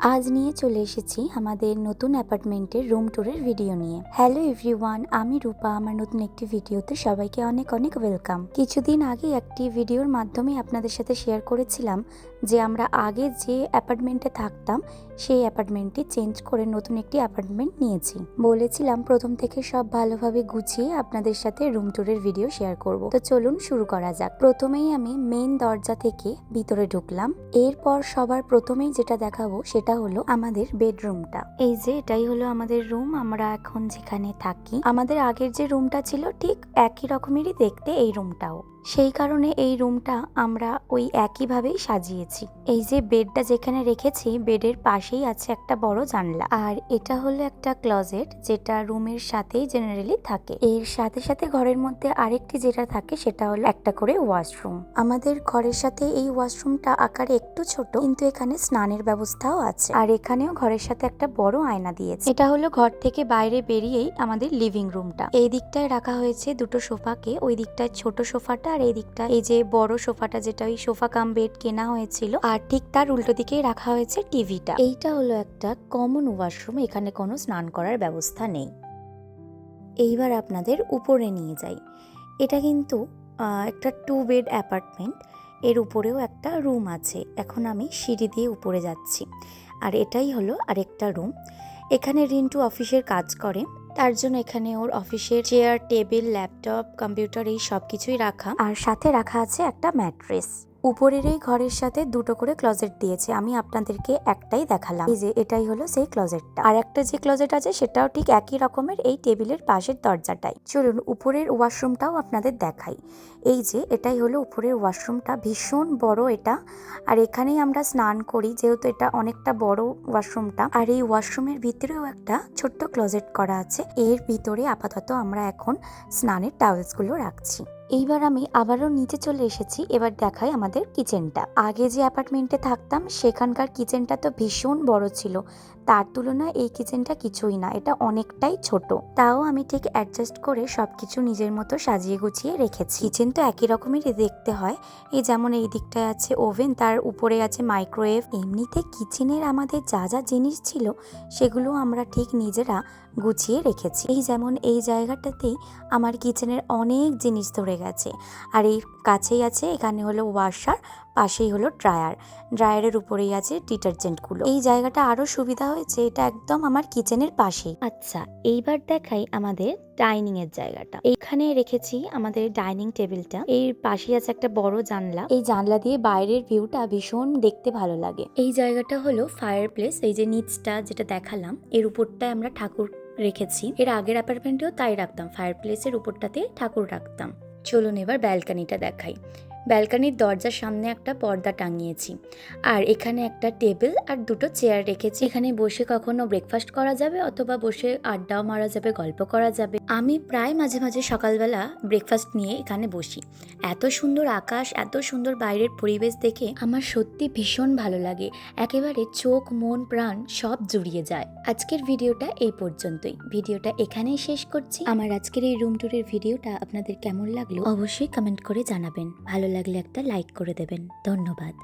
আজ নিয়ে চলে এসেছি আমাদের নতুন অ্যাপার্টমেন্টের রুম ট্যুরের ভিডিও নিয়ে। হ্যালো এভরিওয়ান, আমি রূপা। আমার নতুন একটি ভিডিওতে সবাইকে অনেক অনেক ওয়েলকাম। কিছুদিন আগে একটি ভিডিওর মাধ্যমে আপনাদের সাথে শেয়ার করেছিলাম যে আমরা আগে যে অ্যাপার্টমেন্টে থাকতাম সেই অ্যাপার্টমেন্টটি চেঞ্জ করে নতুন একটি অ্যাপার্টমেন্ট নিয়েছি। বলেছিলাম প্রথম থেকে সব ভালোভাবে গুছিয়ে আপনাদের সাথে রুম ট্যুরের ভিডিও শেয়ার করব। তো চলুন শুরু করা যাক। প্রথমেই আমি মেইন দরজা থেকে ভিতরে ঢুকলাম। এরপর সবার প্রথমেই যেটা দেখাবো সেটা হলো আমাদের বেডরুমটা। এই যে এটাই হলো আমাদের রুম। আমরা এখন যেখানে থাকি, আমাদের আগের যে রুমটা ছিল ঠিক একই রকমেরই দেখতে এই রুমটাও। সেই কারণে এই রুমটা আমরা ওই একইভাবেই সাজিয়েছি। এই যে বেডটা যেখানে রেখেছি, বেডের পাশেই আছে একটা বড় জানলা। আর এটা হলো একটা ক্লোজেট, যেটা রুমের সাথেই জেনারেলি থাকে। এর সাথে সাথে ঘরের মধ্যে আরেকটি যেটা থাকে সেটা হলো একটা করে ওয়াশরুম। আমাদের ঘরের সাথে এই ওয়াশরুমটা আকারে একটু ছোট, কিন্তু এখানে স্নানের ব্যবস্থাও আছে। আর এখানেও ঘরের সাথে একটা বড় আয়না দিয়েছে। এটা হলো ঘর থেকে বাইরে বেরিয়েই আমাদের লিভিং রুমটা। এই দিকটায় রাখা হয়েছে দুটো সোফাকে, ওই দিকটায় ছোট সোফাটা, আর এই দিকটা এই যে বড় সোফাটা, যেটা ওই সোফা কাম বেড কেনা হয়েছিল। আর ঠিক তার উল্টো দিকেই রাখা হয়েছে টিভিটা। এইটা হলো একটা কমন ওয়াশরুম, এখানে কোনো স্নান করার ব্যবস্থা নেই। এইবার আপনাদের উপরে নিয়ে যাই। এটা কিন্তু একটা 2 বেড অ্যাপার্টমেন্ট। এর উপরেও একটা রুম আছে। এখন আমি সিঁড়ি দিয়ে উপরে যাচ্ছি। আর এটাই হলো আরেকটা রুম। এখানে রিন্টু অফিসের কাজ করে, তার জন্য এখানে ওর অফিসের চেয়ার, টেবিল, ল্যাপটপ, কম্পিউটার এই সব কিছুই রাখা। আর সাথে রাখা আছে একটা ম্যাট্রেস। উপরের এই ঘরের সাথে দুটো করে ক্লোজেট দিয়েছে। আমি আপনাদেরকে একটাই দেখালাম। এই যে এটাই হলো সেই ক্লোজেটটা। আর একটা যে ক্লোজেট আছে সেটাও ঠিক একই রকমের, এই টেবিলের পাশের দরজাটাই। চলুন উপরের ওয়াশরুমটাও আপনাদের দেখাই। এই যে এটাই হলো উপরের ওয়াশরুমটা, ভীষণ বড় এটা। আর এখানেই আমরা স্নান করি, যেহেতু এটা অনেকটা বড় ওয়াশরুমটা। আর এই ওয়াশরুমের ভিতরেও একটা ছোট্ট ক্লোজেট করা আছে। এর ভিতরে আপাতত আমরা এখন স্নানের টাওয়েলসগুলো রাখছি। এইবার আমি আবারও নিচে চলে এসেছি। এবার দেখাই আমাদের কিচেনটা। আগে যে অ্যাপার্টমেন্টে থাকতাম সেখানকার কিচেনটা তো ভীষণ বড় ছিল, তার তুলনায় এই কিচেনটা কিছুই না, এটা অনেকটাই ছোট। তাও আমি ঠিক অ্যাডজাস্ট করে সবকিছু নিজের মতো সাজিয়ে গুছিয়ে রেখেছি। কিচেন তো একই রকমেরই দেখতে হয়। এই যেমন এই দিকটায় আছে ওভেন, তার উপরে আছে মাইক্রোওয়েভ। এমনিতে কিচেনের আমাদের যা যা জিনিস ছিল সেগুলো আমরা ঠিক নিজেরা গুছিয়ে রেখেছি। এই যেমন এই জায়গাটাতেই আমার কিচেনের অনেক জিনিস ধরে গেছে। আর এই কাছেই আছে, এখানে হলো ওয়াশার, পাশেই হলো ড্রায়ারের উপরেই আছে ডিটারজেন্টগুলো। এই জায়গাটা আরো সুবিধা হয়েছে, এটা একদম আমার কিচেনের পাশেই। আচ্ছা, এইবার দেখাই আমাদের ডাইনিং এর জায়গাটা। এইখানে রেখেছি আমাদের ডাইনিং টেবিলটা। এর পাশেই আছে একটা বড় জানলা। এই জানলা দিয়ে বাইরের ভিউটা ভীষণ দেখতে ভালো লাগে। এই জায়গাটা হলো ফায়ার প্লেস। এই যে নিচটা যেটা দেখালাম, এর উপরটায় আমরা ঠাকুর রেখেছি। এর আগের অ্যাপার্টমেন্টেও তাই রাখতাম, ফায়ার প্লেসের উপরটাতে ঠাকুর রাখতাম। চলুন এবার ব্যালকানিটা দেখাই। ব্যালকানির দরজার সামনে একটা পর্দা টাঙিয়েছি। আর এখানে একটা টেবিল আর দুটো চেয়ার রেখেছি। এখানে বসে কখনো ব্রেকফাস্ট করা যাবে, অথবা বসে আড্ডাও মারা যাবে, গল্প করা যাবে। আমি প্রায় মাঝে মাঝে সকালবেলা ব্রেকফাস্ট নিয়ে এখানে বসি। এত সুন্দর আকাশ, এত সুন্দর বাইরের পরিবেশ দেখে আমার সত্যি ভীষণ ভালো লাগে। একেবারে চোখ, মন, প্রাণ সব জুড়িয়ে যায়। আজকের ভিডিওটা এই পর্যন্তই। ভিডিওটা এখানেই শেষ করছি। আমার আজকের এই রুম ট্যুরের ভিডিওটা আপনাদের কেমন লাগলো অবশ্যই কমেন্ট করে জানাবেন। ভালো লাগলে একটা লাইক করে দেবেন। ধন্যবাদ।